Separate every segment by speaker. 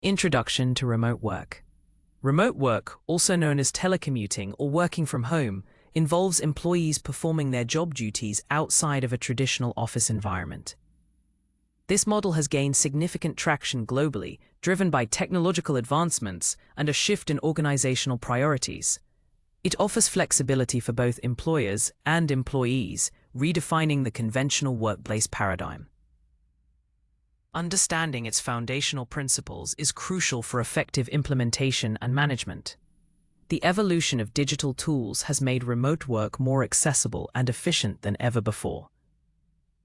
Speaker 1: Introduction to remote work. Remote work, also known as telecommuting or working from home, involves employees performing their job duties outside of a traditional office environment. This model has gained significant traction globally, driven by technological advancements and a shift in organizational priorities. It offers flexibility for both employers and employees, redefining the conventional workplace paradigm. Understanding its foundational principles is crucial for effective implementation and management. The evolution of digital tools has made remote work more accessible and efficient than ever before.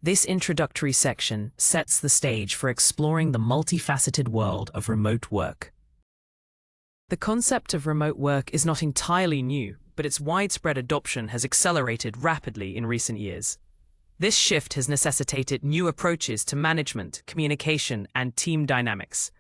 Speaker 1: This introductory section sets the stage for exploring the multifaceted world of remote work. The concept of remote work is not entirely new, but its widespread adoption has accelerated rapidly in recent years. This shift has necessitated new approaches to management, communication, and team dynamics.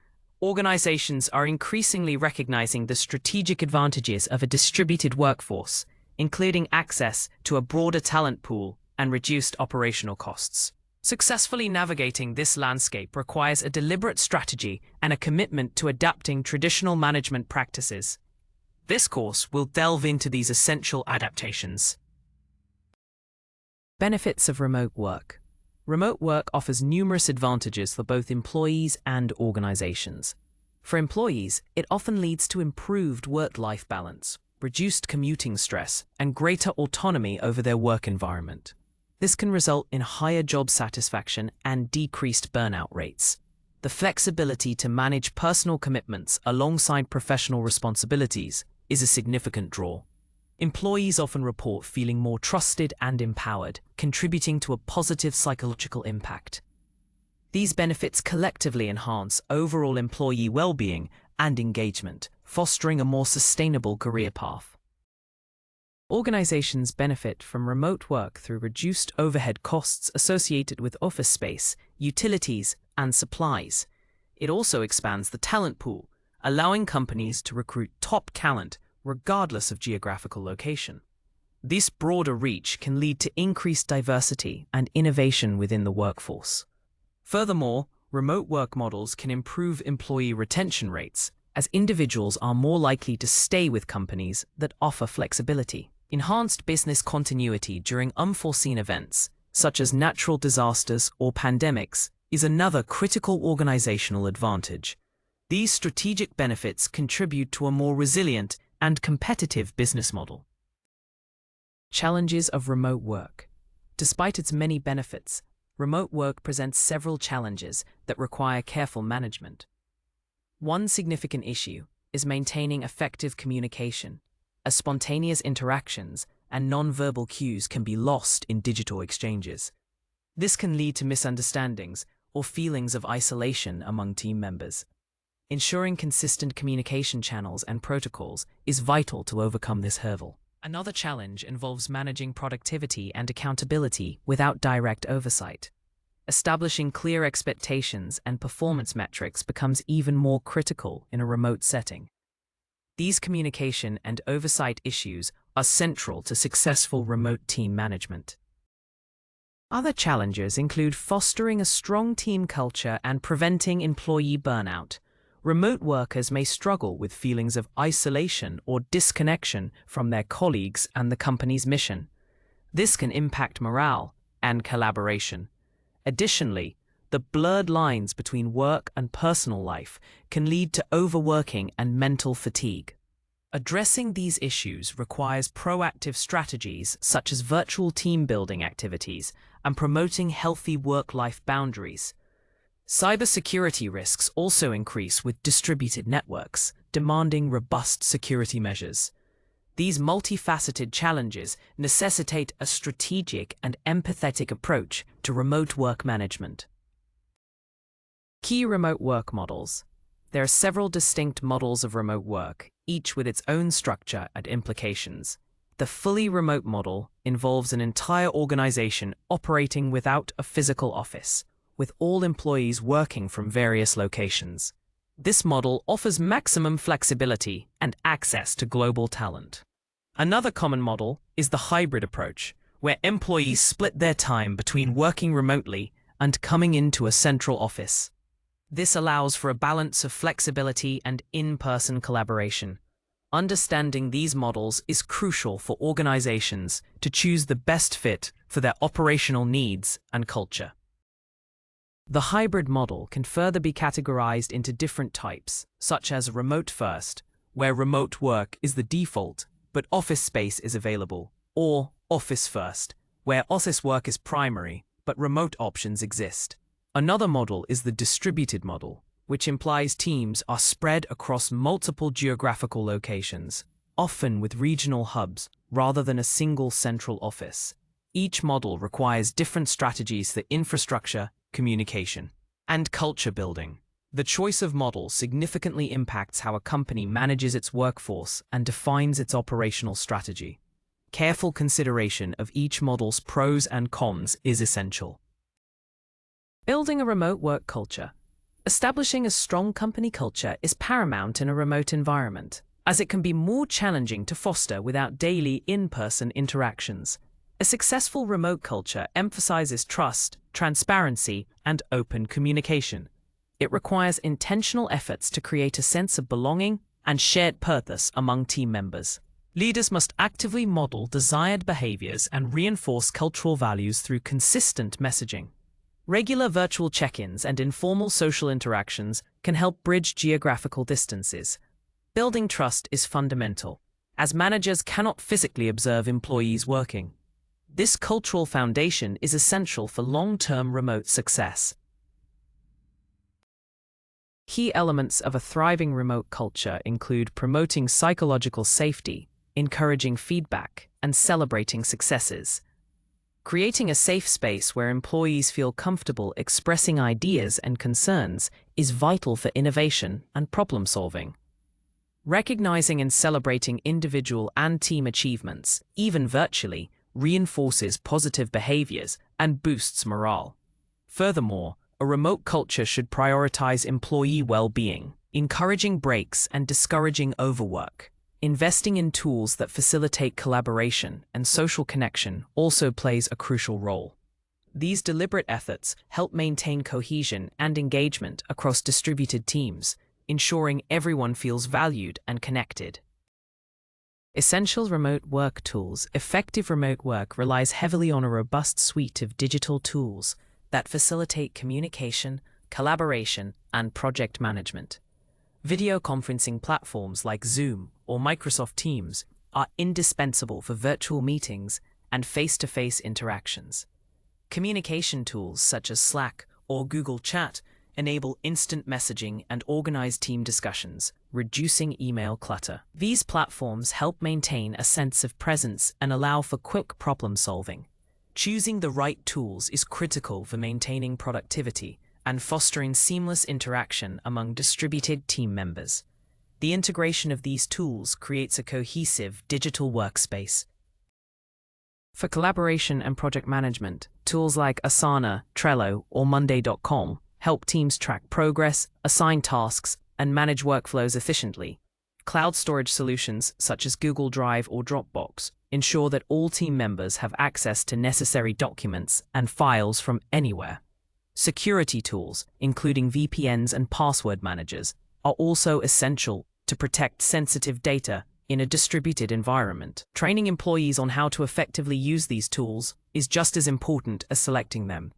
Speaker 1: Organizations are increasingly recognizing the strategic advantages of a distributed workforce, including access to a broader talent pool and reduced operational costs. Successfully navigating this landscape requires a deliberate strategy and a commitment to adapting traditional management practices. This course will delve into these essential adaptations. Benefits of remote work. Remote work offers numerous advantages for both employees and organizations. For employees, it often leads to improved work-life balance, reduced commuting stress, and greater autonomy over their work environment. This can result in higher job satisfaction and decreased burnout rates. The flexibility to manage personal commitments alongside professional responsibilities is a significant draw. Employees often report feeling more trusted and empowered, contributing to a positive psychological impact. These benefits collectively enhance overall employee well-being and engagement, fostering a more sustainable career path. Organizations benefit from remote work through reduced overhead costs associated with office space, utilities, and supplies. It also expands the talent pool, allowing companies to recruit top talent regardless of geographical location. This broader reach can lead to increased diversity and innovation within the workforce. Furthermore, remote work models can improve employee retention rates, as individuals are more likely to stay with companies that offer flexibility. Enhanced business continuity during unforeseen events, such as natural disasters or pandemics, is another critical organizational advantage. These strategic benefits contribute to a more resilient and competitive business model. Challenges of remote work. Despite its many benefits, remote work presents several challenges that require careful management. One significant issue is maintaining effective communication, as spontaneous interactions and non-verbal cues can be lost in digital exchanges. This can lead to misunderstandings or feelings of isolation among team members. Ensuring consistent communication channels and protocols is vital to overcome this hurdle. Another challenge involves managing productivity and accountability without direct oversight. Establishing clear expectations and performance metrics becomes even more critical in a remote setting. These communication and oversight issues are central to successful remote team management. Other challenges include fostering a strong team culture and preventing employee burnout. Remote workers may struggle with feelings of isolation or disconnection from their colleagues and the company's mission. This can impact morale and collaboration. Additionally, the blurred lines between work and personal life can lead to overworking and mental fatigue. Addressing these issues requires proactive strategies such as virtual team building activities and promoting healthy work-life boundaries. Cybersecurity risks also increase with distributed networks, demanding robust security measures. These multifaceted challenges necessitate a strategic and empathetic approach to remote work management. Key remote work models. There are several distinct models of remote work, each with its own structure and implications. The fully remote model involves an entire organization operating without a physical office, with all employees working from various locations. This model offers maximum flexibility and access to global talent. Another common model is the hybrid approach, where employees split their time between working remotely and coming into a central office. This allows for a balance of flexibility and in-person collaboration. Understanding these models is crucial for organizations to choose the best fit for their operational needs and culture. The hybrid model can further be categorized into different types, such as remote first, where remote work is the default, but office space is available, or office first, where office work is primary, but remote options exist. Another model is the distributed model, which implies teams are spread across multiple geographical locations, often with regional hubs rather than a single central office. Each model requires different strategies for infrastructure, communication, and culture building. The choice of model significantly impacts how a company manages its workforce and defines its operational strategy. Careful consideration of each model's pros and cons is essential. Building a remote work culture. Establishing a strong company culture is paramount in a remote environment, as it can be more challenging to foster without daily in-person interactions. A successful remote culture emphasizes trust, transparency, and open communication. It requires intentional efforts to create a sense of belonging and shared purpose among team members. Leaders must actively model desired behaviors and reinforce cultural values through consistent messaging. Regular virtual check-ins and informal social interactions can help bridge geographical distances. Building trust is fundamental, as managers cannot physically observe employees working. This cultural foundation is essential for long-term remote success. Key elements of a thriving remote culture include promoting psychological safety, encouraging feedback, and celebrating successes. Creating a safe space where employees feel comfortable expressing ideas and concerns is vital for innovation and problem-solving. Recognizing and celebrating individual and team achievements, even virtually, reinforces positive behaviors and boosts morale. Furthermore, a remote culture should prioritize employee well-being, encouraging breaks and discouraging overwork. Investing in tools that facilitate collaboration and social connection also plays a crucial role. These deliberate efforts help maintain cohesion and engagement across distributed teams, ensuring everyone feels valued and connected. Essential remote work tools. Effective remote work relies heavily on a robust suite of digital tools that facilitate communication, collaboration, and project management. Video conferencing platforms like Zoom or Microsoft Teams are indispensable for virtual meetings and face-to-face interactions. Communication tools such as Slack or Google Chat enable instant messaging and organized team discussions, reducing email clutter. These platforms help maintain a sense of presence and allow for quick problem-solving. Choosing the right tools is critical for maintaining productivity and fostering seamless interaction among distributed team members. The integration of these tools creates a cohesive digital workspace. For collaboration and project management, tools like Asana, Trello, or Monday.com help teams track progress, assign tasks, and manage workflows efficiently. Cloud storage solutions such as Google Drive or Dropbox ensure that all team members have access to necessary documents and files from anywhere. Security tools, including VPNs and password managers, are also essential to protect sensitive data in a distributed environment. Training employees on how to effectively use these tools is just as important as selecting them.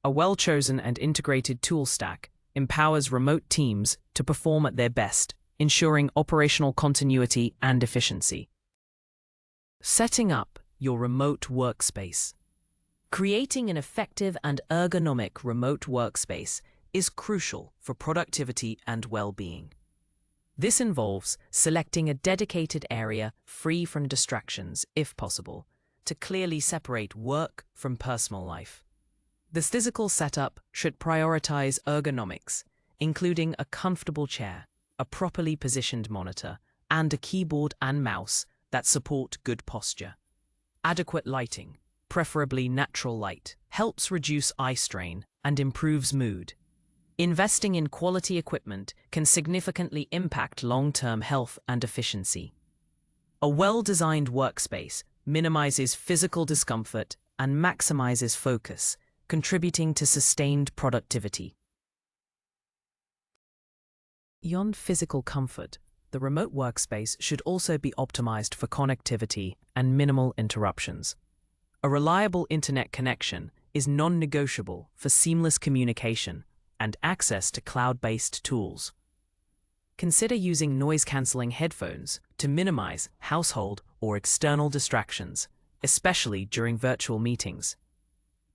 Speaker 1: A well-chosen and integrated tool stack empowers remote teams to perform at their best, ensuring operational continuity and efficiency. Setting up your remote workspace. Creating an effective and ergonomic remote workspace is crucial for productivity and well-being. This involves selecting a dedicated area free from distractions, if possible, to clearly separate work from personal life. The physical setup should prioritize ergonomics, including a comfortable chair, a properly positioned monitor, and a keyboard and mouse that support good posture. Adequate lighting, preferably natural light, helps reduce eye strain and improves mood. Investing in quality equipment can significantly impact long-term health and efficiency. A well-designed workspace minimizes physical discomfort and maximizes focus, contributing to sustained productivity. Beyond physical comfort, the remote workspace should also be optimized for connectivity and minimal interruptions. A reliable internet connection is non-negotiable for seamless communication and access to cloud-based tools. Consider using noise-canceling headphones to minimize household or external distractions, especially during virtual meetings.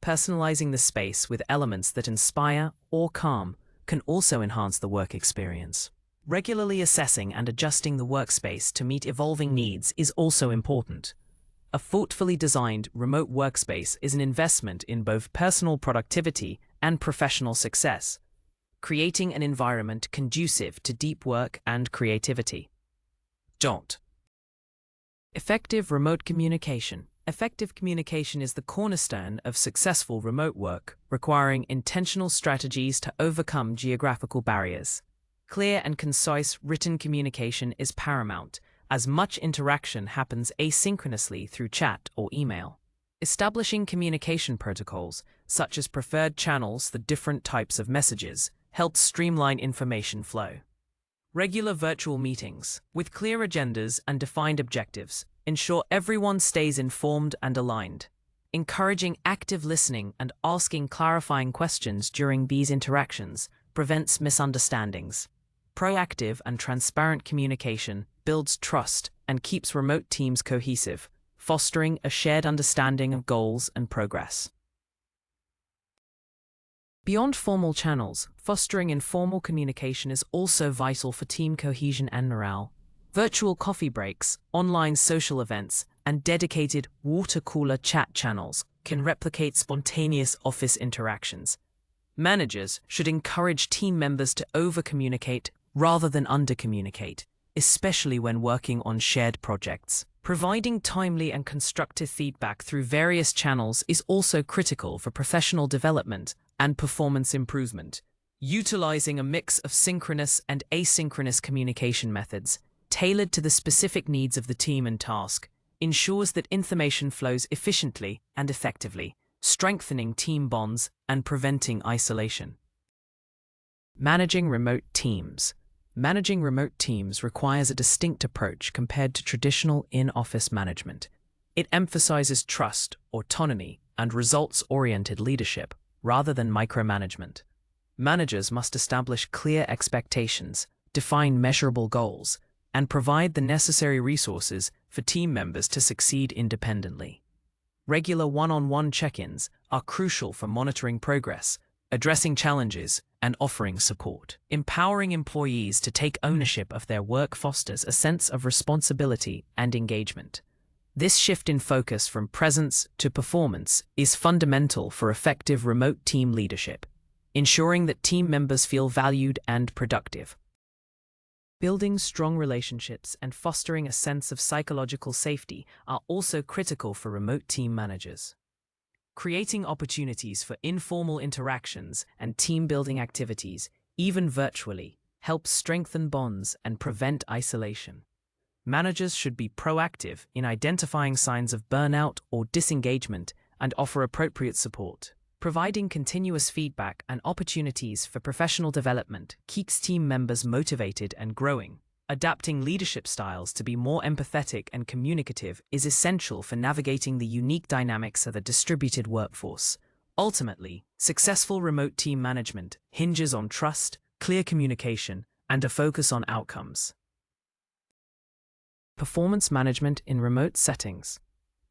Speaker 1: Personalizing the space with elements that inspire or calm can also enhance the work experience. Regularly assessing and adjusting the workspace to meet evolving needs is also important. A thoughtfully designed remote workspace is an investment in both personal productivity and professional success, creating an environment conducive to deep work and creativity. Effective remote communication. Effective communication is the cornerstone of successful remote work, requiring intentional strategies to overcome geographical barriers. Clear and concise written communication is paramount, as much interaction happens asynchronously through chat or email. Establishing communication protocols, such as preferred channels for different types of messages, helps streamline information flow. Regular virtual meetings, with clear agendas and defined objectives, ensure everyone stays informed and aligned. Encouraging active listening and asking clarifying questions during these interactions prevents misunderstandings. Proactive and transparent communication builds trust and keeps remote teams cohesive, fostering a shared understanding of goals and progress. Beyond formal channels, fostering informal communication is also vital for team cohesion and morale. Virtual coffee breaks, online social events, and dedicated water cooler chat channels can replicate spontaneous office interactions. Managers should encourage team members to over-communicate rather than under-communicate, especially when working on shared projects. Providing timely and constructive feedback through various channels is also critical for professional development and performance improvement. Utilizing a mix of synchronous and asynchronous communication methods, tailored to the specific needs of the team and task, ensures that information flows efficiently and effectively, strengthening team bonds and preventing isolation. Managing remote teams. Managing remote teams requires a distinct approach compared to traditional in-office management. It emphasizes trust, autonomy, and results-oriented leadership, rather than micromanagement. Managers must establish clear expectations, define measurable goals, and provide the necessary resources for team members to succeed independently. Regular one-on-one check-ins are crucial for monitoring progress, addressing challenges, and offering support. Empowering employees to take ownership of their work fosters a sense of responsibility and engagement. This shift in focus from presence to performance is fundamental for effective remote team leadership, ensuring that team members feel valued and productive. Building strong relationships and fostering a sense of psychological safety are also critical for remote team managers. Creating opportunities for informal interactions and team-building activities, even virtually, helps strengthen bonds and prevent isolation. Managers should be proactive in identifying signs of burnout or disengagement and offer appropriate support. Providing continuous feedback and opportunities for professional development keeps team members motivated and growing. Adapting leadership styles to be more empathetic and communicative is essential for navigating the unique dynamics of a distributed workforce. Ultimately, successful remote team management hinges on trust, clear communication, and a focus on outcomes. Performance management in remote settings.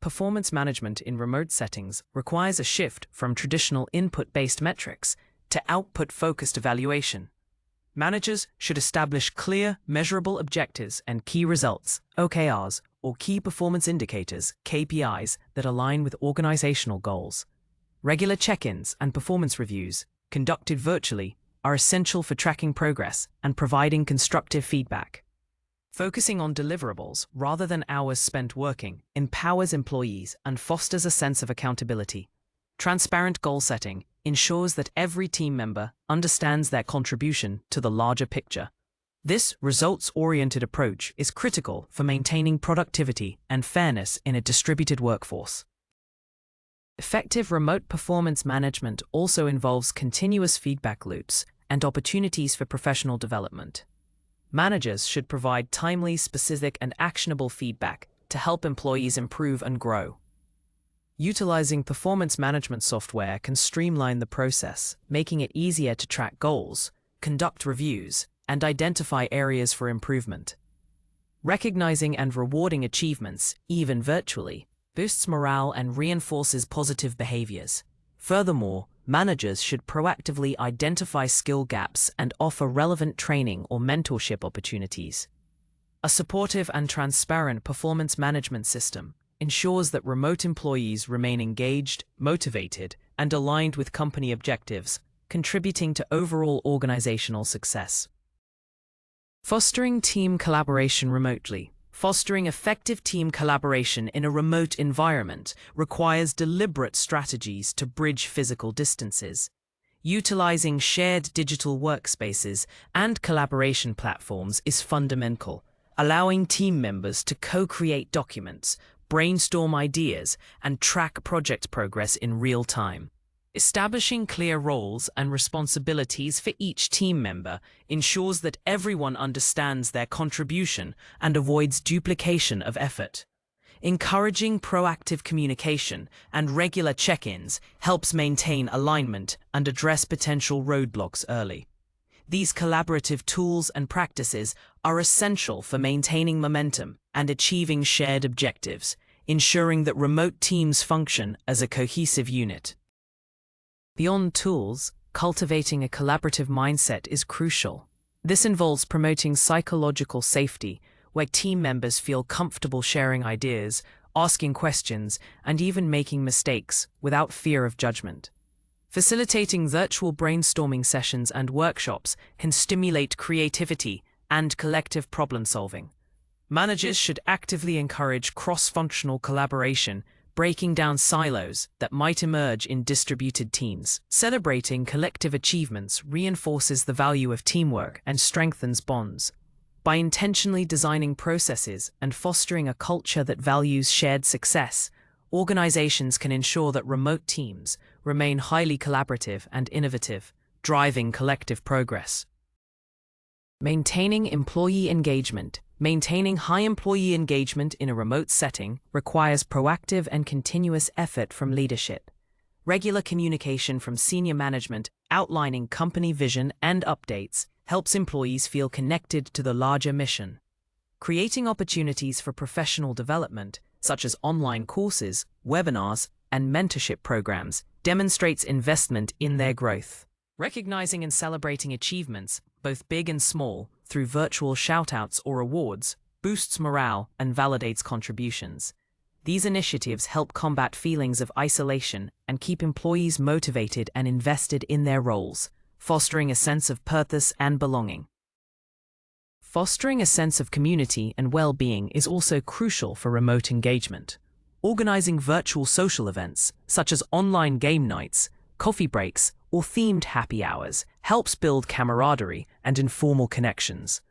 Speaker 1: Performance management in remote settings requires a shift from traditional input-based metrics to output-focused evaluation. Managers should establish clear, measurable objectives and key results, OKRs, or key performance indicators, KPIs, that align with organizational goals. Regular check-ins and performance reviews, conducted virtually, are essential for tracking progress and providing constructive feedback. Focusing on deliverables rather than hours spent working empowers employees and fosters a sense of accountability. Transparent goal setting ensures that every team member understands their contribution to the larger picture. This results-oriented approach is critical for maintaining productivity and fairness in a distributed workforce. Effective remote performance management also involves continuous feedback loops and opportunities for professional development. Managers should provide timely, specific, and actionable feedback to help employees improve and grow. Utilizing performance management software can streamline the process, making it easier to track goals, conduct reviews, and identify areas for improvement. Recognizing and rewarding achievements, even virtually, boosts morale and reinforces positive behaviors. Furthermore, managers should proactively identify skill gaps and offer relevant training or mentorship opportunities. A supportive and transparent performance management system ensures that remote employees remain engaged, motivated, and aligned with company objectives, contributing to overall organizational success. Fostering team collaboration remotely. Fostering effective team collaboration in a remote environment requires deliberate strategies to bridge physical distances. Utilizing shared digital workspaces and collaboration platforms is fundamental, allowing team members to co-create documents, brainstorm ideas, and track project progress in real time. Establishing clear roles and responsibilities for each team member ensures that everyone understands their contribution and avoids duplication of effort. Encouraging proactive communication and regular check-ins helps maintain alignment and address potential roadblocks early. These collaborative tools and practices are essential for maintaining momentum and achieving shared objectives, ensuring that remote teams function as a cohesive unit. Beyond tools, cultivating a collaborative mindset is crucial. This involves promoting psychological safety, where team members feel comfortable sharing ideas, asking questions, and even making mistakes without fear of judgment. Facilitating virtual brainstorming sessions and workshops can stimulate creativity and collective problem-solving. Managers should actively encourage cross-functional collaboration, breaking down silos that might emerge in distributed teams. Celebrating collective achievements reinforces the value of teamwork and strengthens bonds. By intentionally designing processes and fostering a culture that values shared success, organizations can ensure that remote teams remain highly collaborative and innovative, driving collective progress. Maintaining employee engagement. Maintaining high employee engagement in a remote setting requires proactive and continuous effort from leadership. Regular communication from senior management outlining company vision and updates helps employees feel connected to the larger mission. Creating opportunities for professional development, such as online courses, webinars, and mentorship programs, demonstrates investment in their growth. Recognizing and celebrating achievements, both big and small, through virtual shout-outs or awards, boosts morale and validates contributions. These initiatives help combat feelings of isolation and keep employees motivated and invested in their roles, fostering a sense of purpose and belonging. Fostering a sense of community and well-being is also crucial for remote engagement. Organizing virtual social events, such as online game nights, coffee breaks, or themed happy hours, helps build camaraderie and informal connections.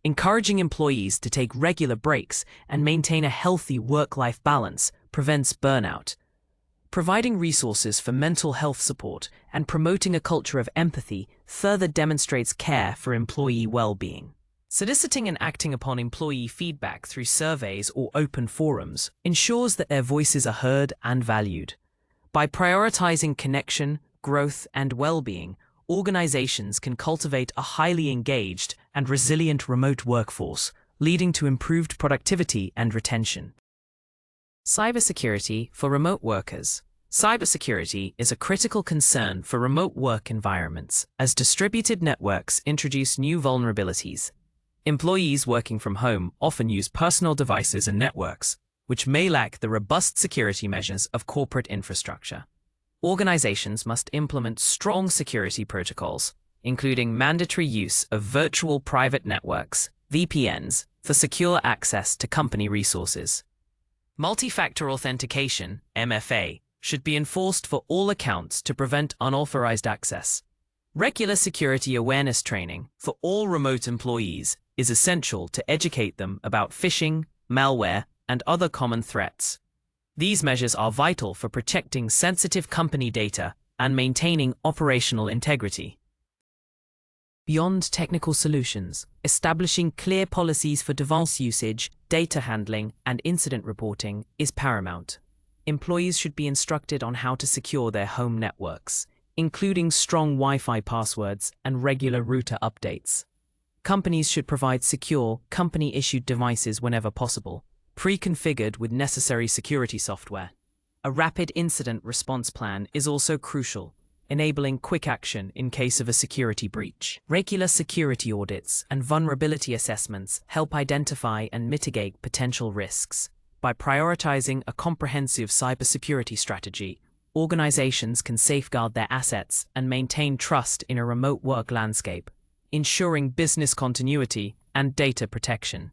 Speaker 1: Encouraging employees to take regular breaks and maintain a healthy work-life balance prevents burnout. Providing resources for mental health support and promoting a culture of empathy further demonstrates care for employee well-being. Soliciting and acting upon employee feedback through surveys or open forums ensures that their voices are heard and valued. By prioritizing connection, growth, and well-being, organizations can cultivate a highly engaged and resilient remote workforce, leading to improved productivity and retention. Cybersecurity for remote workers. Cybersecurity is a critical concern for remote work environments as distributed networks introduce new vulnerabilities. Employees working from home often use personal devices and networks, which may lack the robust security measures of corporate infrastructure. Organizations must implement strong security protocols, including mandatory use of virtual private networks, VPNs, for secure access to company resources. Multi-factor authentication, MFA, should be enforced for all accounts to prevent unauthorized access. Regular security awareness training for all remote employees is essential to educate them about phishing, malware, and other common threats. These measures are vital for protecting sensitive company data and maintaining operational integrity. Beyond technical solutions, establishing clear policies for device usage, data handling, and incident reporting is paramount. Employees should be instructed on how to secure their home networks, including strong Wi-Fi passwords and regular router updates. Companies should provide secure, company-issued devices whenever possible, pre-configured with necessary security software. A rapid incident response plan is also crucial, enabling quick action in case of a security breach. Regular security audits and vulnerability assessments help identify and mitigate potential risks. By prioritizing a comprehensive cybersecurity strategy, organizations can safeguard their assets and maintain trust in a remote work landscape, ensuring business continuity and data protection.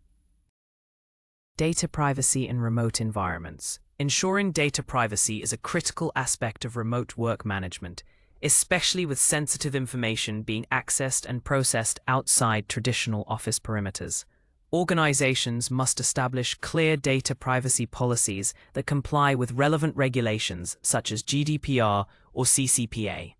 Speaker 1: Data privacy in remote environments. Ensuring data privacy is a critical aspect of remote work management, especially with sensitive information being accessed and processed outside traditional office perimeters. Organizations must establish clear data privacy policies that comply with relevant regulations such as GDPR or CCPA.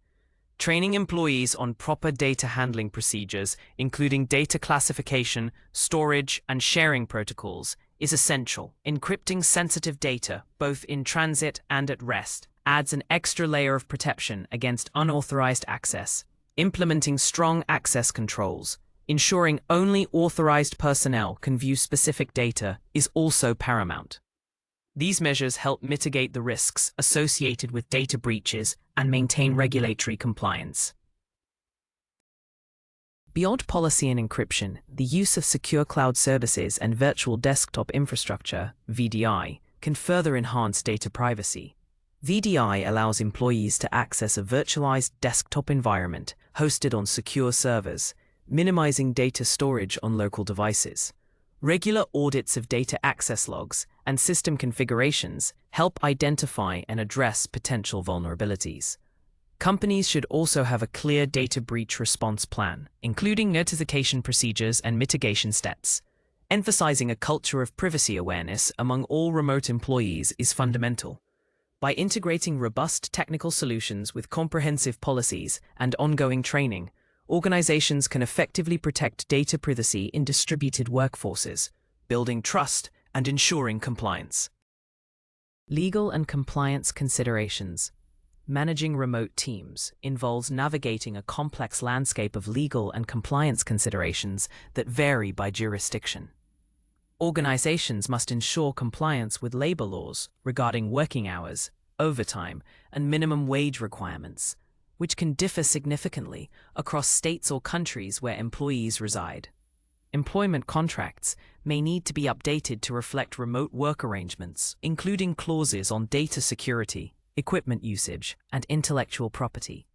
Speaker 1: Training employees on proper data handling procedures, including data classification, storage, and sharing protocols, is essential. Encrypting sensitive data, both in transit and at rest, adds an extra layer of protection against unauthorized access. Implementing strong access controls, ensuring only authorized personnel can view specific data, is also paramount. These measures help mitigate the risks associated with data breaches and maintain regulatory compliance. Beyond policy and encryption, the use of secure cloud services and virtual desktop infrastructure, VDI, can further enhance data privacy. VDI allows employees to access a virtualized desktop environment hosted on secure servers, minimizing data storage on local devices. Regular audits of data access logs and system configurations help identify and address potential vulnerabilities. Companies should also have a clear data breach response plan, including notification procedures and mitigation steps. Emphasizing a culture of privacy awareness among all remote employees is fundamental. By integrating robust technical solutions with comprehensive policies and ongoing training, organizations can effectively protect data privacy in distributed workforces, building trust and ensuring compliance. Legal and compliance considerations. Managing remote teams involves navigating a complex landscape of legal and compliance considerations that vary by jurisdiction. Organizations must ensure compliance with labor laws regarding working hours, overtime, and minimum wage requirements, which can differ significantly across states or countries where employees reside. Employment contracts may need to be updated to reflect remote work arrangements, including clauses on data security, equipment usage, and intellectual property.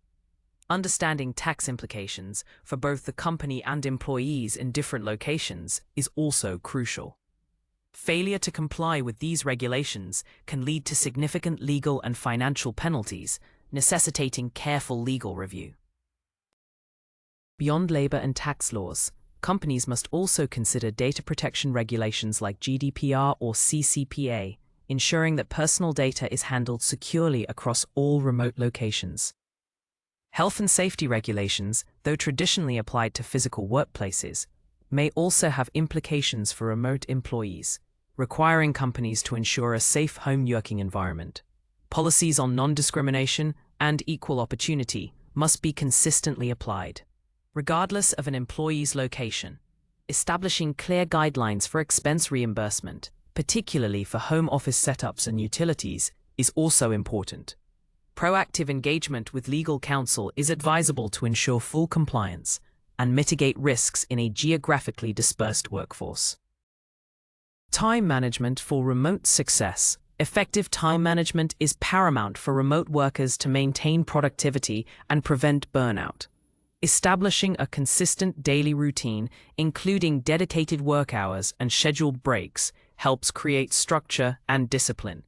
Speaker 1: Understanding tax implications for both the company and employees in different locations is also crucial. Failure to comply with these regulations can lead to significant legal and financial penalties, necessitating careful legal review. Beyond labor and tax laws, companies must also consider data protection regulations like GDPR or CCPA, ensuring that personal data is handled securely across all remote locations. Health and safety regulations, though traditionally applied to physical workplaces, may also have implications for remote employees, requiring companies to ensure a safe home working environment. Policies on non-discrimination and equal opportunity must be consistently applied, regardless of an employee's location. Establishing clear guidelines for expense reimbursement, particularly for home office setups and utilities, is also important. Proactive engagement with legal counsel is advisable to ensure full compliance and mitigate risks in a geographically dispersed workforce. Time management for remote success. Effective time management is paramount for remote workers to maintain productivity and prevent burnout. Establishing a consistent daily routine, including dedicated work hours and scheduled breaks, helps create structure and discipline.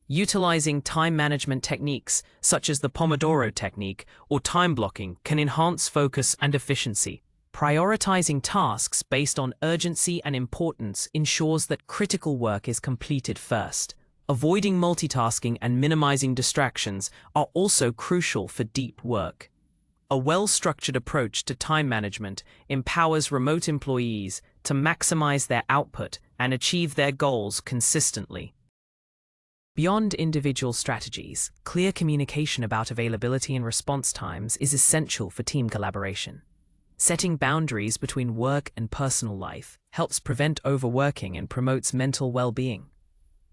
Speaker 1: Utilizing time management techniques, such as the Pomodoro technique or time blocking, can enhance focus and efficiency. Prioritizing tasks based on urgency and importance ensures that critical work is completed first. Avoiding multitasking and minimizing distractions are also crucial for deep work. A well-structured approach to time management empowers remote employees to maximize their output and achieve their goals consistently. Beyond individual strategies, clear communication about availability and response times is essential for team collaboration. Setting boundaries between work and personal life helps prevent overworking and promotes mental well-being.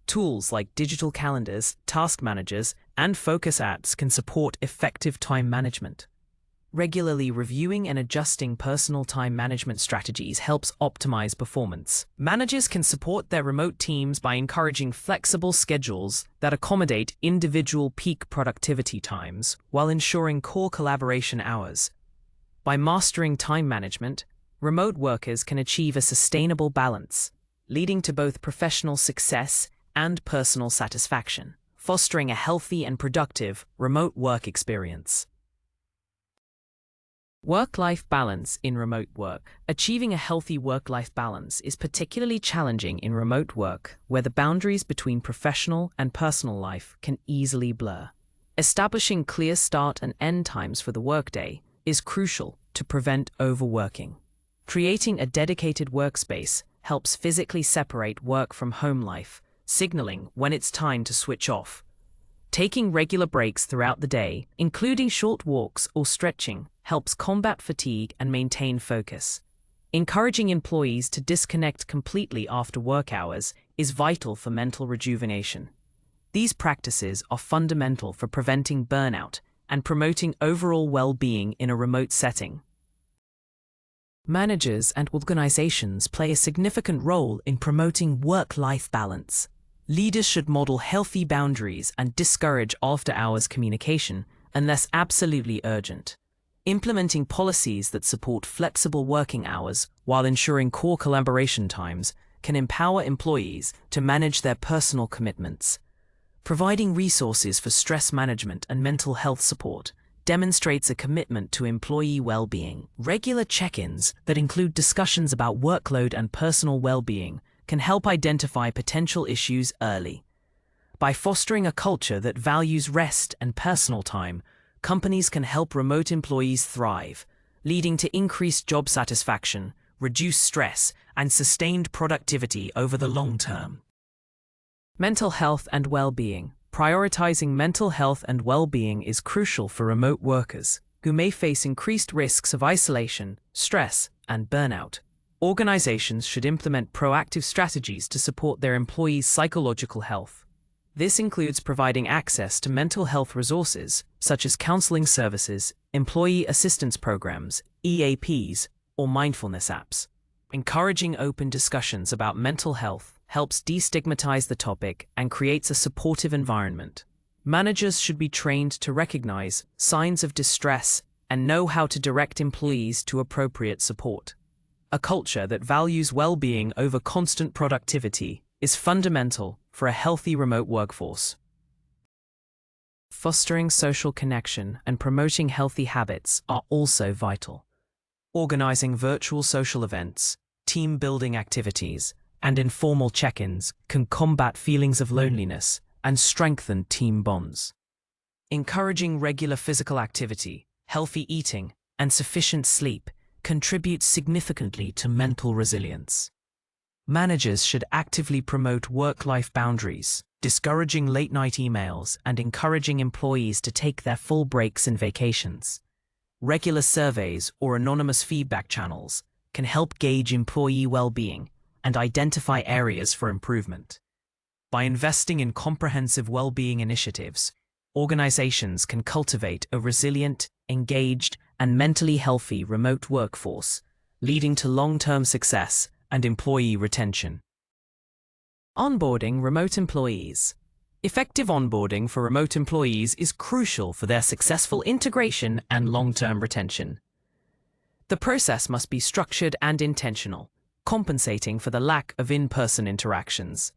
Speaker 1: Tools like digital calendars, task managers, and focus apps can support effective time management. Regularly reviewing and adjusting personal time management strategies helps optimize performance. Managers can support their remote teams by encouraging flexible schedules that accommodate individual peak productivity times while ensuring core collaboration hours. By mastering time management, remote workers can achieve a sustainable balance, leading to both professional success and personal satisfaction, fostering a healthy and productive remote work experience. Work-life balance in remote work. Achieving a healthy work-life balance is particularly challenging in remote work, where the boundaries between professional and personal life can easily blur. Establishing clear start and end times for the workday is crucial to prevent overworking. Creating a dedicated workspace helps physically separate work from home life, signaling when it's time to switch off. Taking regular breaks throughout the day, including short walks or stretching, helps combat fatigue and maintain focus. Encouraging employees to disconnect completely after work hours is vital for mental rejuvenation. These practices are fundamental for preventing burnout and promoting overall well-being in a remote setting. Managers and organizations play a significant role in promoting work-life balance. Leaders should model healthy boundaries and discourage after-hours communication unless absolutely urgent. Implementing policies that support flexible working hours while ensuring core collaboration times can empower employees to manage their personal commitments. Providing resources for stress management and mental health support demonstrates a commitment to employee well-being. Regular check-ins that include discussions about workload and personal well-being can help identify potential issues early. By fostering a culture that values rest and personal time, companies can help remote employees thrive, leading to increased job satisfaction, reduced stress, and sustained productivity over the long term. Mental health and well-being. Prioritizing mental health and well-being is crucial for remote workers, who may face increased risks of isolation, stress, and burnout. Organizations should implement proactive strategies to support their employees' psychological health. This includes providing access to mental health resources, such as counseling services, employee assistance programs, EAPs, or mindfulness apps. Encouraging open discussions about mental health helps destigmatize the topic and creates a supportive environment. Managers should be trained to recognize signs of distress and know how to direct employees to appropriate support. A culture that values well-being over constant productivity is fundamental for a healthy remote workforce. Fostering social connection and promoting healthy habits are also vital. Organizing virtual social events, team-building activities, and informal check-ins can combat feelings of loneliness and strengthen team bonds. Encouraging regular physical activity, healthy eating, and sufficient sleep contributes significantly to mental resilience. Managers should actively promote work-life boundaries, discouraging late-night emails and encouraging employees to take their full breaks and vacations. Regular surveys or anonymous feedback channels can help gauge employee well-being and identify areas for improvement. By investing in comprehensive well-being initiatives, organizations can cultivate a resilient, engaged, and mentally healthy remote workforce, leading to long-term success and employee retention. Onboarding remote employees. Effective onboarding for remote employees is crucial for their successful integration and long-term retention. The process must be structured and intentional, compensating for the lack of in-person interactions.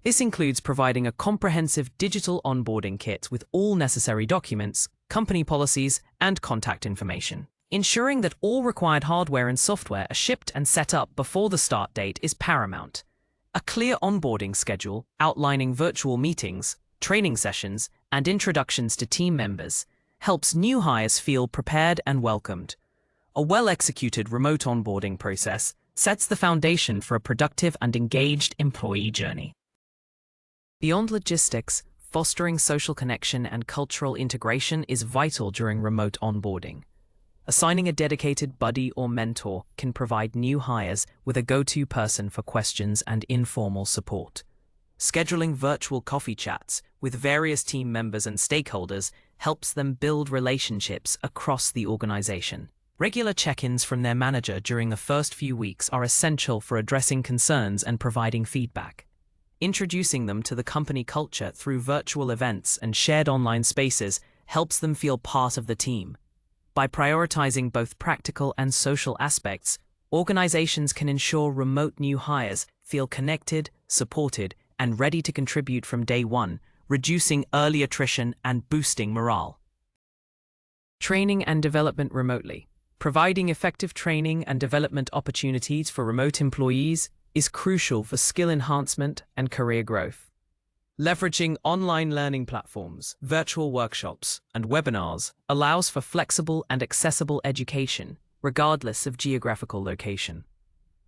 Speaker 1: This includes providing a comprehensive digital onboarding kit with all necessary documents, company policies, and contact information. Ensuring that all required hardware and software are shipped and set up before the start date is paramount. A clear onboarding schedule outlining virtual meetings, training sessions, and introductions to team members helps new hires feel prepared and welcomed. A well-executed remote onboarding process sets the foundation for a productive and engaged employee journey. Beyond logistics, fostering social connection and cultural integration is vital during remote onboarding. Assigning a dedicated buddy or mentor can provide new hires with a go-to person for questions and informal support. Scheduling virtual coffee chats with various team members and stakeholders helps them build relationships across the organization. Regular check-ins from their manager during the first few weeks are essential for addressing concerns and providing feedback. Introducing them to the company culture through virtual events and shared online spaces helps them feel part of the team. By prioritizing both practical and social aspects, organizations can ensure remote new hires feel connected, supported, and ready to contribute from day one, reducing early attrition and boosting morale. Training and development remotely. Providing effective training and development opportunities for remote employees is crucial for skill enhancement and career growth. Leveraging online learning platforms, virtual workshops, and webinars allows for flexible and accessible education, regardless of geographical location.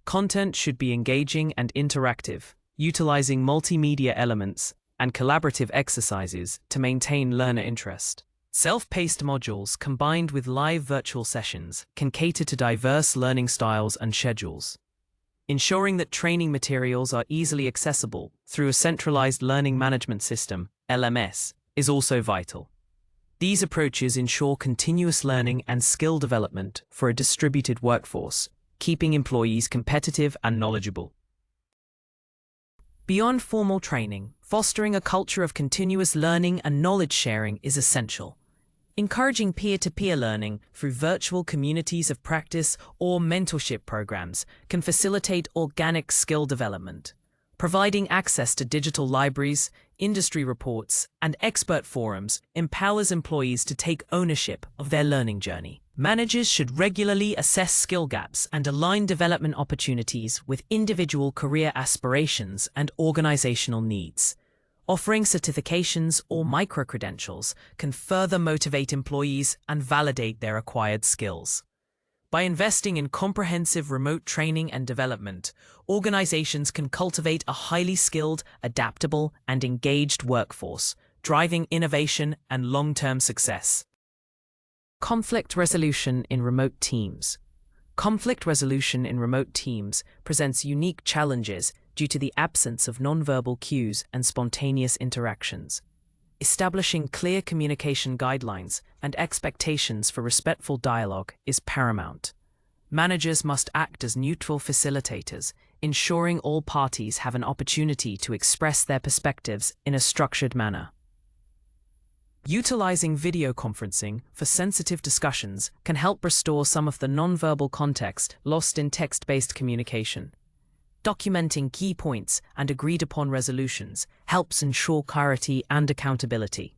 Speaker 1: Content should be engaging and interactive, utilizing multimedia elements and collaborative exercises to maintain learner interest. Self-paced modules combined with live virtual sessions can cater to diverse learning styles and schedules. Ensuring that training materials are easily accessible through a centralized learning management system, LMS, is also vital. These approaches ensure continuous learning and skill development for a distributed workforce, keeping employees competitive and knowledgeable. Beyond formal training, fostering a culture of continuous learning and knowledge sharing is essential. Encouraging peer-to-peer learning through virtual communities of practice or mentorship programs can facilitate organic skill development. Providing access to digital libraries, industry reports, and expert forums empowers employees to take ownership of their learning journey. Managers should regularly assess skill gaps and align development opportunities with individual career aspirations and organizational needs. Offering certifications or micro-credentials can further motivate employees and validate their acquired skills. By investing in comprehensive remote training and development, organizations can cultivate a highly skilled, adaptable, and engaged workforce, driving innovation and long-term success. Conflict resolution in remote teams. Conflict resolution in remote teams presents unique challenges due to the absence of nonverbal cues and spontaneous interactions. Establishing clear communication guidelines and expectations for respectful dialogue is paramount. Managers must act as neutral facilitators, ensuring all parties have an opportunity to express their perspectives in a structured manner. Utilizing video conferencing for sensitive discussions can help restore some of the nonverbal context lost in text-based communication. Documenting key points and agreed-upon resolutions helps ensure clarity and accountability.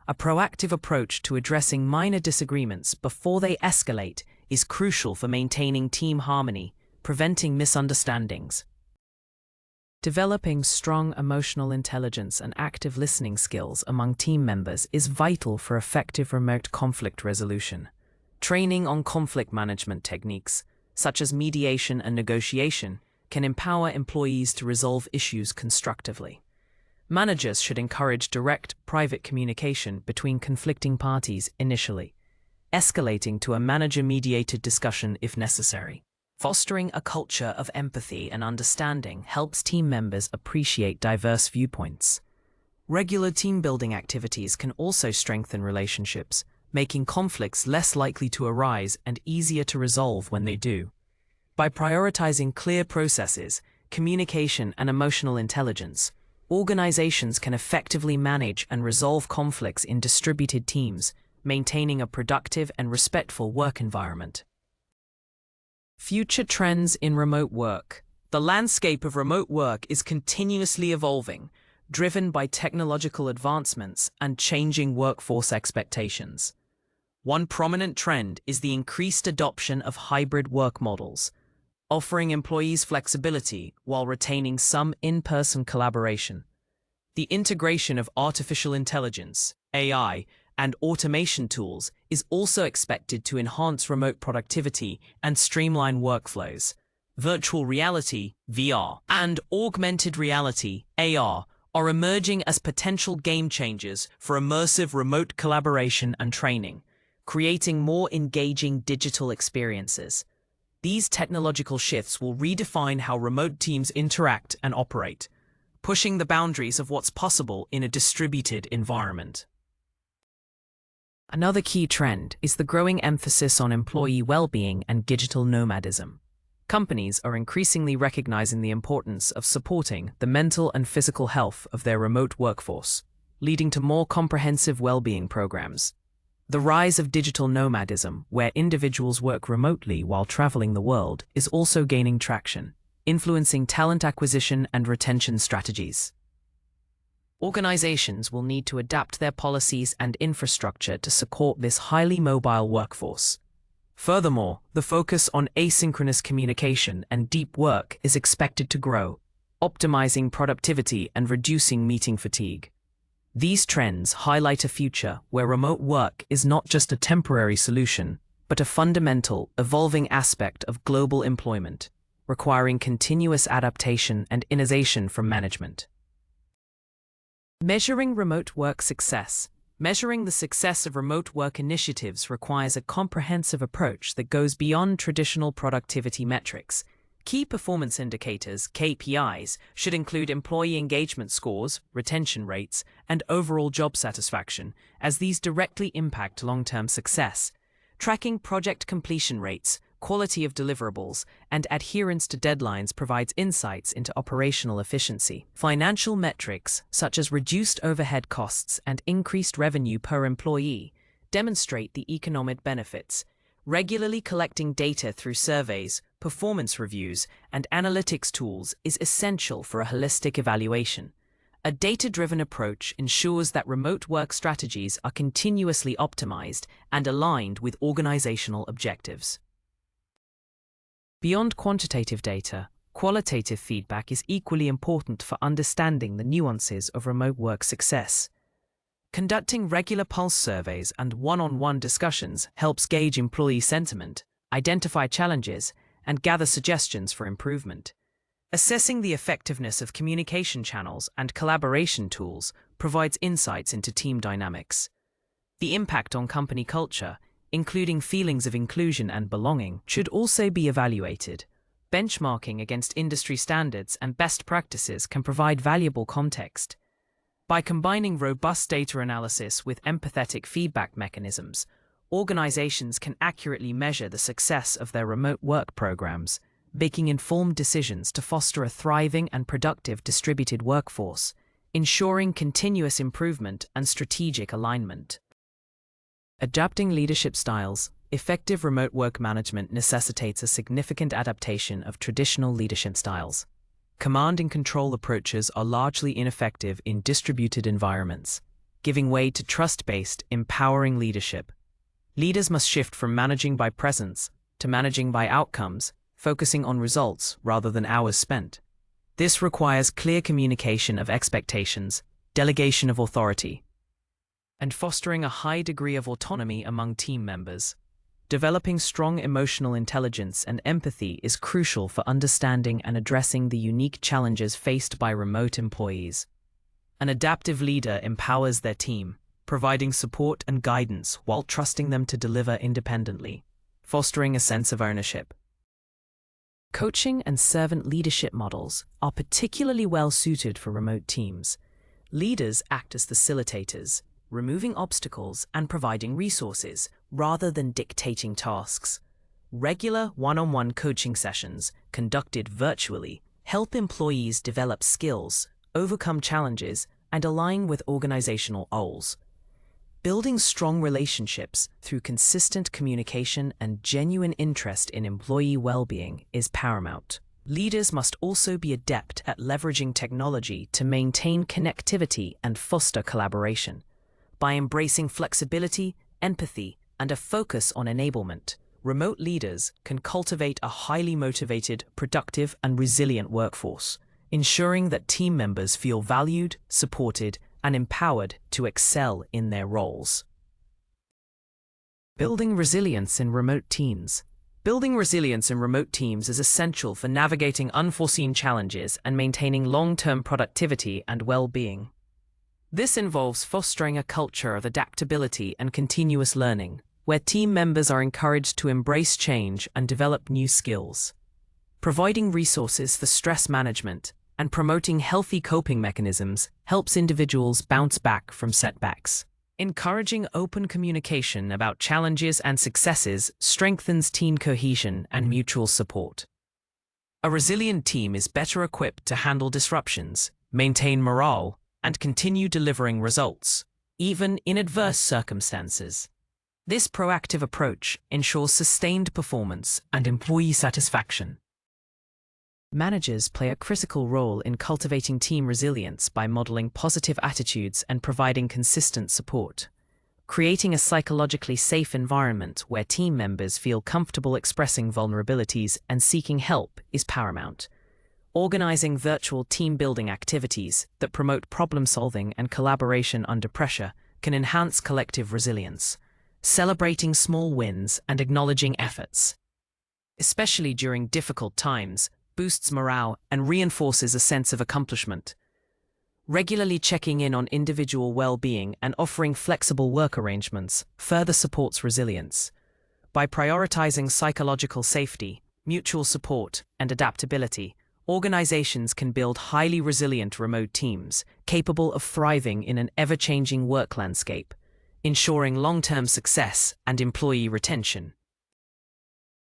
Speaker 1: A proactive approach to addressing minor disagreements before they escalate is crucial for maintaining team harmony, preventing misunderstandings. Developing strong emotional intelligence and active listening skills among team members is vital for effective remote conflict resolution. Training on conflict management techniques, such as mediation and negotiation, can empower employees to resolve issues constructively. Managers should encourage direct, private communication between conflicting parties initially, escalating to a manager-mediated discussion if necessary. Fostering a culture of empathy and understanding helps team members appreciate diverse viewpoints. Regular team-building activities can also strengthen relationships, making conflicts less likely to arise and easier to resolve when they do. By prioritizing clear processes, communication, and emotional intelligence, organizations can effectively manage and resolve conflicts in distributed teams, maintaining a productive and respectful work environment. Future trends in remote work. The landscape of remote work is continuously evolving, driven by technological advancements and changing workforce expectations. One prominent trend is the increased adoption of hybrid work models, offering employees flexibility while retaining some in-person collaboration. The integration of artificial intelligence, AI, and automation tools is also expected to enhance remote productivity and streamline workflows. Virtual reality, VR, and augmented reality, AR, are emerging as potential game changers for immersive remote collaboration and training, creating more engaging digital experiences. These technological shifts will redefine how remote teams interact and operate, pushing the boundaries of what's possible in a distributed environment. Another key trend is the growing emphasis on employee well-being and digital nomadism. Companies are increasingly recognizing the importance of supporting the mental and physical health of their remote workforce, leading to more comprehensive well-being programs. The rise of digital nomadism, where individuals work remotely while traveling the world, is also gaining traction, influencing talent acquisition and retention strategies. Organizations will need to adapt their policies and infrastructure to support this highly mobile workforce. Furthermore, the focus on asynchronous communication and deep work is expected to grow, optimizing productivity and reducing meeting fatigue. These trends highlight a future where remote work is not just a temporary solution, but a fundamental, evolving aspect of global employment, requiring continuous adaptation and innovation from management. Measuring remote work success. Measuring the success of remote work initiatives requires a comprehensive approach that goes beyond traditional productivity metrics. Key performance indicators, KPIs, should include employee engagement scores, retention rates, and overall job satisfaction, as these directly impact long-term success. Tracking project completion rates, quality of deliverables, and adherence to deadlines provides insights into operational efficiency. Financial metrics, such as reduced overhead costs and increased revenue per employee, demonstrate the economic benefits. Regularly collecting data through surveys, performance reviews, and analytics tools is essential for a holistic evaluation. A data-driven approach ensures that remote work strategies are continuously optimized and aligned with organizational objectives. Beyond quantitative data, qualitative feedback is equally important for understanding the nuances of remote work success. Conducting regular pulse surveys and one-on-one discussions helps gauge employee sentiment, identify challenges, and gather suggestions for improvement. Assessing the effectiveness of communication channels and collaboration tools provides insights into team dynamics. The impact on company culture, including feelings of inclusion and belonging, should also be evaluated. Benchmarking against industry standards and best practices can provide valuable context. By combining robust data analysis with empathetic feedback mechanisms, organizations can accurately measure the success of their remote work programs, making informed decisions to foster a thriving and productive distributed workforce, ensuring continuous improvement and strategic alignment. Adapting leadership styles. Effective remote work management necessitates a significant adaptation of traditional leadership styles. Command and control approaches are largely ineffective in distributed environments, giving way to trust-based, empowering leadership. Leaders must shift from managing by presence to managing by outcomes, focusing on results rather than hours spent. This requires clear communication of expectations, delegation of authority, and fostering a high degree of autonomy among team members. Developing strong emotional intelligence and empathy is crucial for understanding and addressing the unique challenges faced by remote employees. An adaptive leader empowers their team, providing support and guidance while trusting them to deliver independently, fostering a sense of ownership. Coaching and servant leadership models are particularly well suited for remote teams. Leaders act as facilitators, removing obstacles and providing resources, rather than dictating tasks. Regular one-on-one coaching sessions, conducted virtually, help employees develop skills, overcome challenges, and align with organizational goals. Building strong relationships through consistent communication and genuine interest in employee well-being is paramount. Leaders must also be adept at leveraging technology to maintain connectivity and foster collaboration. By embracing flexibility, empathy, and a focus on enablement, remote leaders can cultivate a highly motivated, productive, and resilient workforce, ensuring that team members feel valued, supported, and empowered to excel in their roles. Building resilience in remote teams. Building resilience in remote teams is essential for navigating unforeseen challenges and maintaining long-term productivity and well-being. This involves fostering a culture of adaptability and continuous learning, where team members are encouraged to embrace change and develop new skills. Providing resources for stress management and promoting healthy coping mechanisms helps individuals bounce back from setbacks. Encouraging open communication about challenges and successes strengthens team cohesion and mutual support. A resilient team is better equipped to handle disruptions, maintain morale, and continue delivering results, even in adverse circumstances. This proactive approach ensures sustained performance and employee satisfaction. Managers play a critical role in cultivating team resilience by modeling positive attitudes and providing consistent support. Creating a psychologically safe environment where team members feel comfortable expressing vulnerabilities and seeking help is paramount. Organizing virtual team-building activities that promote problem-solving and collaboration under pressure can enhance collective resilience. Celebrating small wins and acknowledging efforts, especially during difficult times, boosts morale and reinforces a sense of accomplishment. Regularly checking in on individual well-being and offering flexible work arrangements further supports resilience. By prioritizing psychological safety, mutual support, and adaptability, organizations can build highly resilient remote teams capable of thriving in an ever-changing work landscape, ensuring long-term success and employee retention.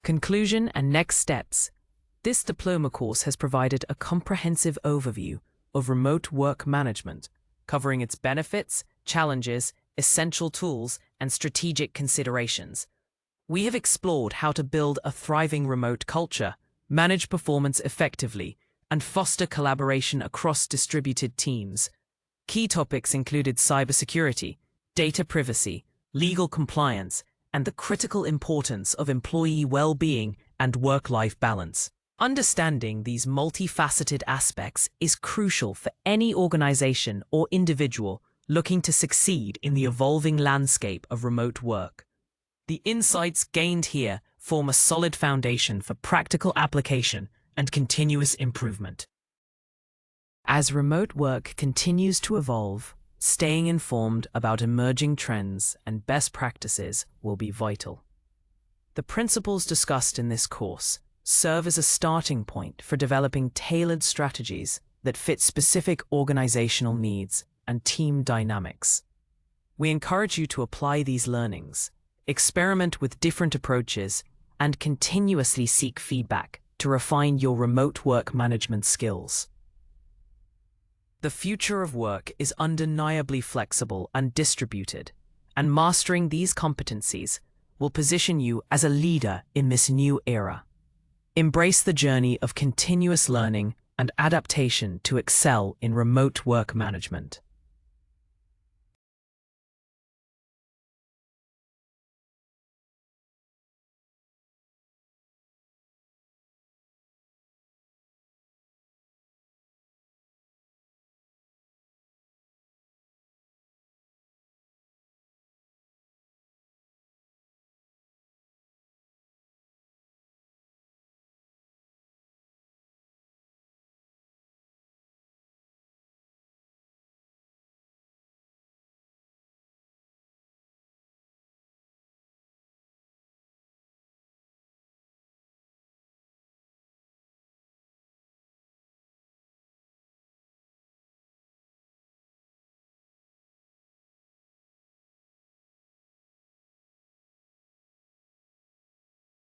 Speaker 1: Conclusion and next steps. This diploma course has provided a comprehensive overview of remote work management, covering its benefits, challenges, essential tools, and strategic considerations. We have explored how to build a thriving remote culture, manage performance effectively, and foster collaboration across distributed teams. Key topics included cybersecurity, data privacy, legal compliance, and the critical importance of employee well-being and work-life balance. Understanding these multifaceted aspects is crucial for any organization or individual looking to succeed in the evolving landscape of remote work. The insights gained here form a solid foundation for practical application and continuous improvement. As remote work continues to evolve, staying informed about emerging trends and best practices will be vital. The principles discussed in this course serve as a starting point for developing tailored strategies that fit specific organizational needs and team dynamics. We encourage you to apply these learnings, experiment with different approaches, and continuously seek feedback to refine your remote work management skills. The future of work is undeniably flexible and distributed, and mastering these competencies will position you as a leader in this new era. Embrace the journey of continuous learning and adaptation to excel in remote work management.